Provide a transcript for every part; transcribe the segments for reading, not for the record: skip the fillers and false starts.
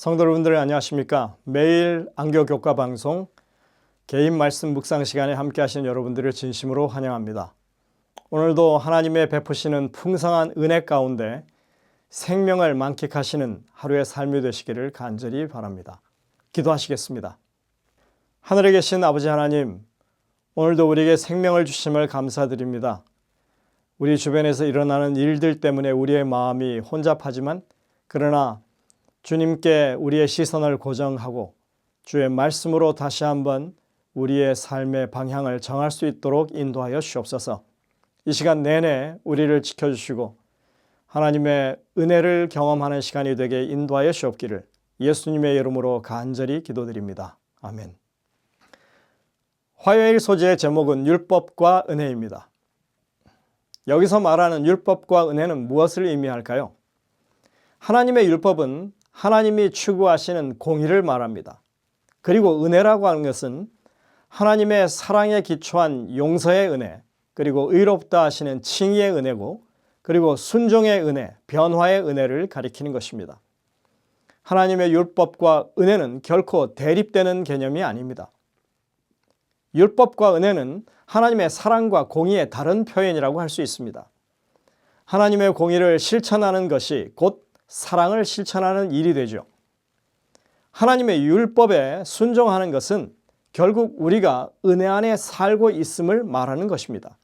성도 여러분들 안녕하십니까? 매일 안교 교과 방송 개인 말씀 묵상 시간에 함께 하시는 여러분들을 진심으로 환영합니다. 오늘도 하나님의 베푸시는 풍성한 은혜 가운데 생명을 만끽하시는 하루의 삶이 되시기를 간절히 바랍니다. 기도하시겠습니다. 하늘에 계신 아버지 하나님, 오늘도 우리에게 생명을 주심을 감사드립니다. 우리 주변에서 일어나는 일들 때문에 우리의 마음이 혼잡하지만 그러나 주님께 우리의 시선을 고정하고 주의 말씀으로 다시 한번 우리의 삶의 방향을 정할 수 있도록 인도하여 주옵소서. 이 시간 내내 우리를 지켜주시고 하나님의 은혜를 경험하는 시간이 되게 인도하여 주옵기를 예수님의 이름으로 간절히 기도드립니다. 아멘. 화요일 소재의 제목은 율법과 은혜입니다. 여기서 말하는 율법과 은혜는 무엇을 의미할까요? 하나님의 율법은 하나님이 추구하시는 공의를 말합니다. 그리고 은혜라고 하는 것은 하나님의 사랑에 기초한 용서의 은혜, 그리고 의롭다 하시는 칭의의 은혜고, 그리고 순종의 은혜, 변화의 은혜를 가리키는 것입니다. 하나님의 율법과 은혜는 결코 대립되는 개념이 아닙니다. 율법과 은혜는 하나님의 사랑과 공의의 다른 표현이라고 할 수 있습니다. 하나님의 공의를 실천하는 것이 곧 사랑을 실천하는 일이 되죠. 하나님의 율법에 순종하는 것은 결국 우리가 은혜 안에 살고 있음을 말하는 것입니다.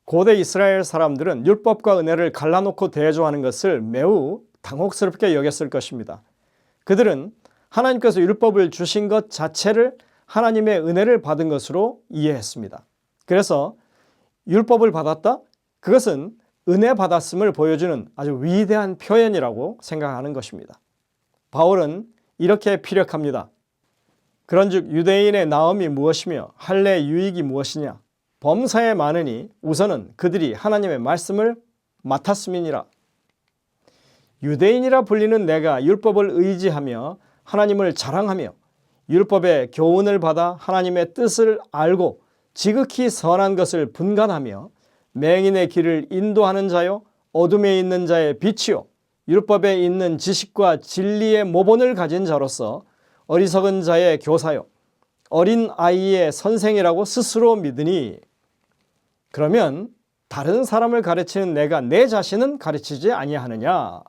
고대 이스라엘 사람들은 율법과 은혜를 갈라놓고 대조하는 것을 매우 당혹스럽게 여겼을 것입니다. 그들은 하나님께서 율법을 주신 것 자체를 하나님의 은혜를 받은 것으로 이해했습니다. 그래서 율법을 받았다? 그것은 은혜 받았음을 보여주는 아주 위대한 표현이라고 생각하는 것입니다. 바울은 이렇게 피력합니다. 그런즉 유대인의 나음이 무엇이며 할례의 유익이 무엇이냐? 범사에 많으니 우선은 그들이 하나님의 말씀을 맡았음이니라. 유대인이라 불리는 내가 율법을 의지하며 하나님을 자랑하며 율법의 교훈을 받아 하나님의 뜻을 알고 지극히 선한 것을 분간하며 맹인의 길을 인도하는 자요 어둠에 있는 자의 빛이요 율법에 있는 지식과 진리의 모본을 가진 자로서 어리석은 자의 교사요 어린 아이의 선생이라고 스스로 믿으니 그러면 다른 사람을 가르치는 내가 내 자신은 가르치지 아니하느냐.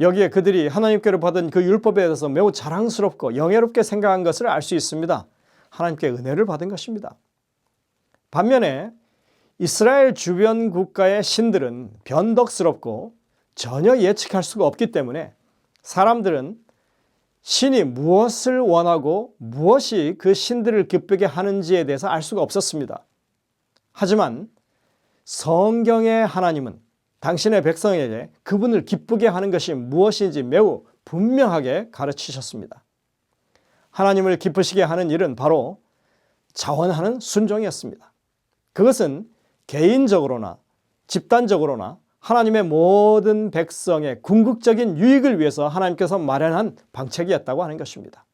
여기에 그들이 하나님께로 받은 그 율법에 대해서 매우 자랑스럽고 영예롭게 생각한 것을 알 수 있습니다. 하나님께 은혜를 받은 것입니다. 반면에 이스라엘 주변 국가의 신들은 변덕스럽고 전혀 예측할 수가 없기 때문에 사람들은 신이 무엇을 원하고 무엇이 그 신들을 기쁘게 하는지에 대해서 알 수가 없었습니다. 하지만 성경의 하나님은 당신의 백성에게 그분을 기쁘게 하는 것이 무엇인지 매우 분명하게 가르치셨습니다. 하나님을 기쁘시게 하는 일은 바로 자원하는 순종이었습니다. 그것은 개인적으로나 집단적으로나 하나님의 모든 백성의 궁극적인 유익을 위해서 하나님께서 마련한 방책이었다고 하는 것입니다.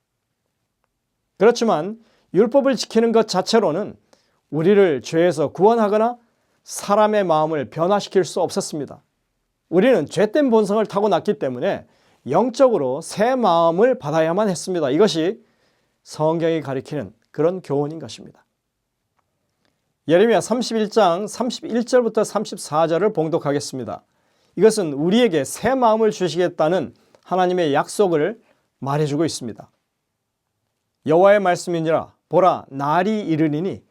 그렇지만 율법을 지키는 것 자체로는 우리를 죄에서 구원하거나 사람의 마음을 변화시킬 수 없었습니다. 우리는 죄된 본성을 타고났기 때문에 영적으로 새 마음을 받아야만 했습니다. 이것이 성경이 가리키는 그런 교훈인 것입니다. 예레미야 31장 31절부터 34절을 봉독하겠습니다. 이것은 우리에게 새 마음을 주시겠다는 하나님의 약속을 말해주고 있습니다. 여호와의 말씀이니라 보라 날이 이르리니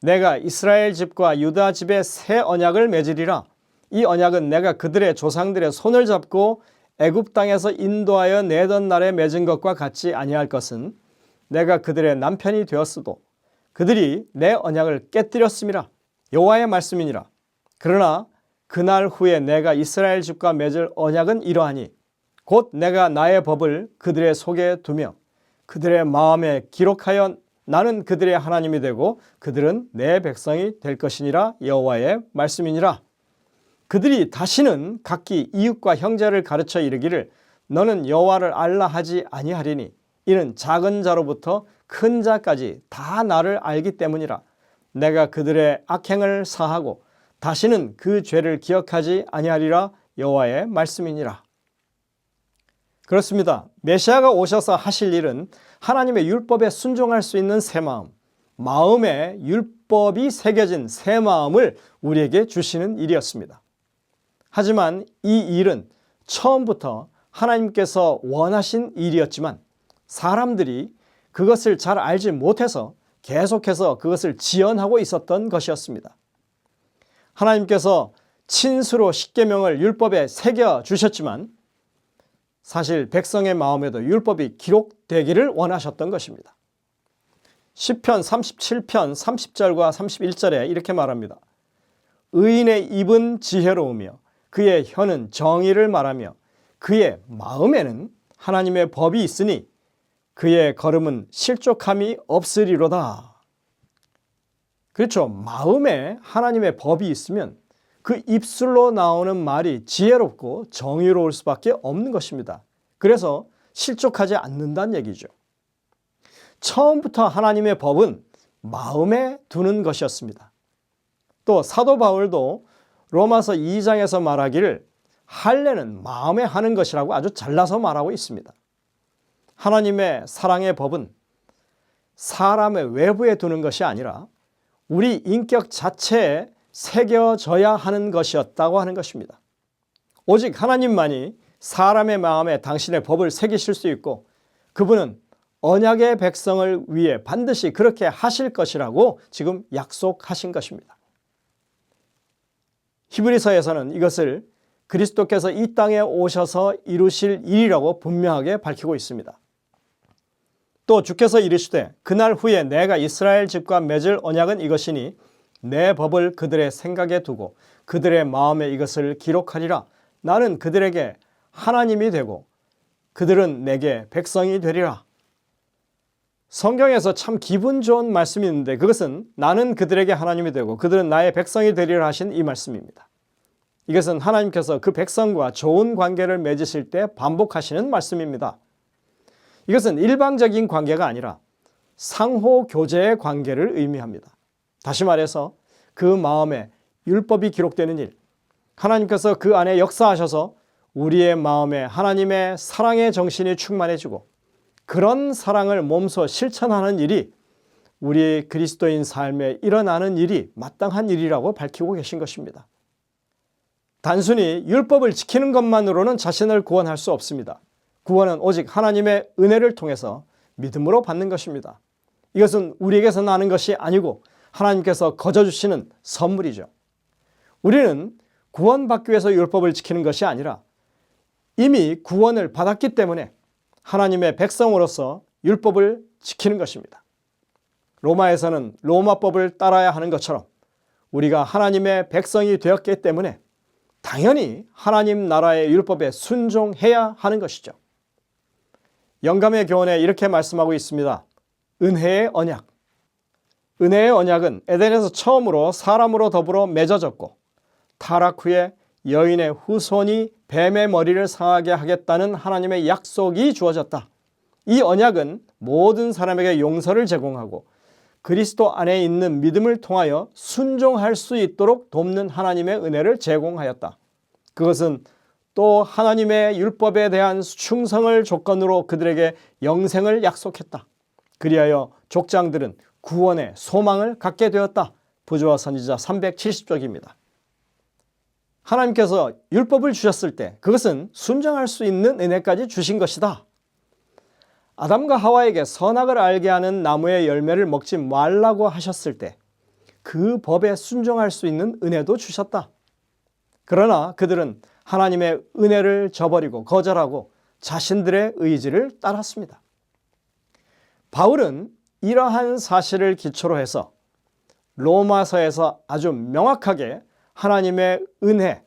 내가 이스라엘 집과 유다 집에 새 언약을 맺으리라. 이 언약은 내가 그들의 조상들의 손을 잡고 애굽 땅에서 인도하여 내던 날에 맺은 것과 같지 아니할 것은 내가 그들의 남편이 되었어도 그들이 내 언약을 깨뜨렸음이라. 여호와의 말씀이니라. 그러나 그날 후에 내가 이스라엘 집과 맺을 언약은 이러하니 곧 내가 나의 법을 그들의 속에 두며 그들의 마음에 기록하여 나는 그들의 하나님이 되고 그들은 내 백성이 될 것이니라. 여호와의 말씀이니라. 그들이 다시는 각기 이웃과 형제를 가르쳐 이르기를 너는 여호와를 알라 하지 아니하리니 이는 작은 자로부터 큰 자까지 다 나를 알기 때문이라. 내가 그들의 악행을 사하고 다시는 그 죄를 기억하지 아니하리라. 여호와의 말씀이니라. 그렇습니다. 메시아가 오셔서 하실 일은 하나님의 율법에 순종할 수 있는 새 마음, 마음에 율법이 새겨진 새 마음을 우리에게 주시는 일이었습니다. 하지만 이 일은 처음부터 하나님께서 원하신 일이었지만 사람들이 그것을 잘 알지 못해서 계속해서 그것을 지연하고 있었던 것이었습니다. 하나님께서 친수로 십계명을 율법에 새겨 주셨지만 사실 백성의 마음에도 율법이 기록되기를 원하셨던 것입니다. 시편 37편 30절과 31절에 이렇게 말합니다. 의인의 입은 지혜로우며 그의 혀는 정의를 말하며 그의 마음에는 하나님의 법이 있으니 그의 걸음은 실족함이 없으리로다. 그렇죠. 마음에 하나님의 법이 있으면 그 입술로 나오는 말이 지혜롭고 정의로울 수밖에 없는 것입니다. 그래서 실족하지 않는다는 얘기죠. 처음부터 하나님의 법은 마음에 두는 것이었습니다. 또 사도 바울도 로마서 2장에서 말하기를 할례는 마음에 하는 것이라고 아주 잘라서 말하고 있습니다. 하나님의 사랑의 법은 사람의 외부에 두는 것이 아니라 우리 인격 자체에 새겨져야 하는 것이었다고 하는 것입니다. 오직 하나님만이 사람의 마음에 당신의 법을 새기실 수 있고 그분은 언약의 백성을 위해 반드시 그렇게 하실 것이라고 지금 약속하신 것입니다. 히브리서에서는 이것을 그리스도께서 이 땅에 오셔서 이루실 일이라고 분명하게 밝히고 있습니다. 또 주께서 이르시되 그날 후에 내가 이스라엘 집과 맺을 언약은 이것이니 내 법을 그들의 생각에 두고 그들의 마음에 이것을 기록하리라. 나는 그들에게 하나님이 되고 그들은 내게 백성이 되리라. 성경에서 참 기분 좋은 말씀이 있는데 그것은 나는 그들에게 하나님이 되고 그들은 나의 백성이 되리라 하신 이 말씀입니다. 이것은 하나님께서 그 백성과 좋은 관계를 맺으실 때 반복하시는 말씀입니다. 이것은 일방적인 관계가 아니라 상호 교제의 관계를 의미합니다. 다시 말해서 그 마음에 율법이 기록되는 일, 하나님께서 그 안에 역사하셔서 우리의 마음에 하나님의 사랑의 정신이 충만해지고 그런 사랑을 몸소 실천하는 일이 우리 그리스도인 삶에 일어나는 일이 마땅한 일이라고 밝히고 계신 것입니다. 단순히 율법을 지키는 것만으로는 자신을 구원할 수 없습니다. 구원은 오직 하나님의 은혜를 통해서 믿음으로 받는 것입니다. 이것은 우리에게서 나는 것이 아니고 하나님께서 거저주시는 선물이죠. 우리는 구원받기 위해서 율법을 지키는 것이 아니라 이미 구원을 받았기 때문에 하나님의 백성으로서 율법을 지키는 것입니다. 로마에서는 로마법을 따라야 하는 것처럼 우리가 하나님의 백성이 되었기 때문에 당연히 하나님 나라의 율법에 순종해야 하는 것이죠. 영감의 교훈에 이렇게 말씀하고 있습니다. 은혜의 언약. 은혜의 언약은 에덴에서 처음으로 사람으로 더불어 맺어졌고 타락 후에 여인의 후손이 뱀의 머리를 상하게 하겠다는 하나님의 약속이 주어졌다. 이 언약은 모든 사람에게 용서를 제공하고 그리스도 안에 있는 믿음을 통하여 순종할 수 있도록 돕는 하나님의 은혜를 제공하였다. 그것은 또 하나님의 율법에 대한 충성을 조건으로 그들에게 영생을 약속했다. 그리하여 족장들은 구원의 소망을 갖게 되었다. 부조와 선지자 370쪽입니다. 하나님께서 율법을 주셨을 때 그것은 순종할 수 있는 은혜까지 주신 것이다. 아담과 하와에게 선악을 알게 하는 나무의 열매를 먹지 말라고 하셨을 때 그 법에 순종할 수 있는 은혜도 주셨다. 그러나 그들은 하나님의 은혜를 저버리고 거절하고 자신들의 의지를 따랐습니다. 바울은 이러한 사실을 기초로 해서 로마서에서 아주 명확하게 하나님의 은혜,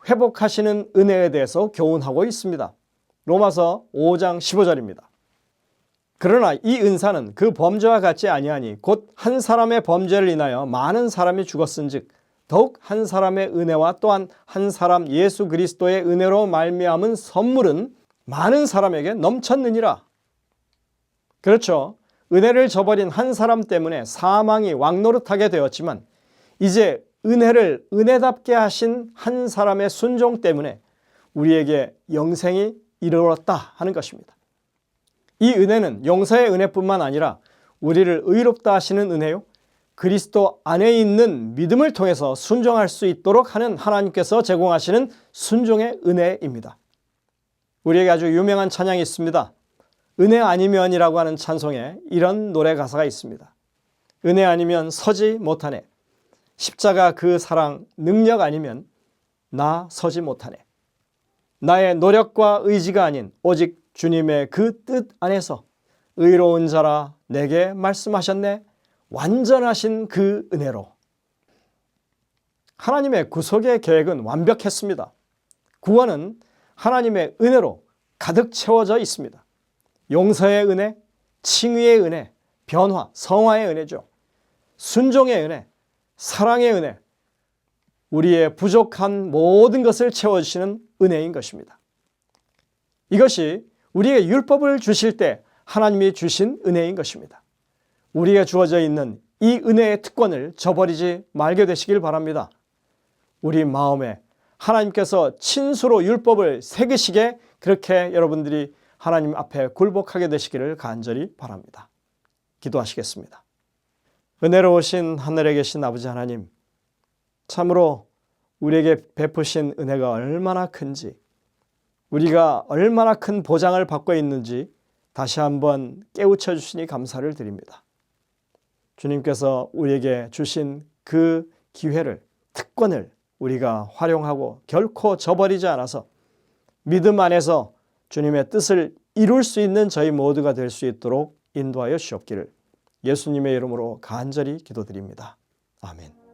회복하시는 은혜에 대해서 교훈하고 있습니다. 로마서 5장 15절입니다. 그러나 이 은사는 그 범죄와 같지 아니하니 곧 한 사람의 범죄를 인하여 많은 사람이 죽었은즉 더욱 한 사람의 은혜와 또한 한 사람 예수 그리스도의 은혜로 말미암은 선물은 많은 사람에게 넘쳤느니라. 그렇죠. 은혜를 저버린 한 사람 때문에 사망이 왕노릇하게 되었지만 이제 은혜를 은혜답게 하신 한 사람의 순종 때문에 우리에게 영생이 이르렀다 하는 것입니다. 이 은혜는 용서의 은혜뿐만 아니라 우리를 의롭다 하시는 은혜요, 그리스도 안에 있는 믿음을 통해서 순종할 수 있도록 하는 하나님께서 제공하시는 순종의 은혜입니다. 우리에게 아주 유명한 찬양이 있습니다. 은혜 아니면이라고 하는 찬송에 이런 노래 가사가 있습니다. 은혜 아니면 서지 못하네. 십자가 그 사랑 능력 아니면 나 서지 못하네. 나의 노력과 의지가 아닌 오직 주님의 그 뜻 안에서 의로운 자라 내게 말씀하셨네. 완전하신 그 은혜로. 하나님의 구속의 계획은 완벽했습니다. 구원은 하나님의 은혜로 가득 채워져 있습니다. 용서의 은혜, 칭의의 은혜, 변화, 성화의 은혜죠. 순종의 은혜, 사랑의 은혜, 우리의 부족한 모든 것을 채워주시는 은혜인 것입니다. 이것이 우리에게 율법을 주실 때 하나님이 주신 은혜인 것입니다. 우리에게 주어져 있는 이 은혜의 특권을 저버리지 말게 되시길 바랍니다. 우리 마음에 하나님께서 친수로 율법을 새기시게 그렇게 여러분들이 하나님 앞에 굴복하게 되시기를 간절히 바랍니다. 기도하시겠습니다. 은혜로우신 하늘에 계신 아버지 하나님, 참으로 우리에게 베푸신 은혜가 얼마나 큰지, 우리가 얼마나 큰 보장을 받고 있는지 다시 한번 깨우쳐 주시니 감사를 드립니다. 주님께서 우리에게 주신 그 기회를, 특권을 우리가 활용하고 결코 저버리지 않아서 믿음 안에서 주님의 뜻을 이룰 수 있는 저희 모두가 될 수 있도록 인도하여 주옵기를 예수님의 이름으로 간절히 기도드립니다. 아멘.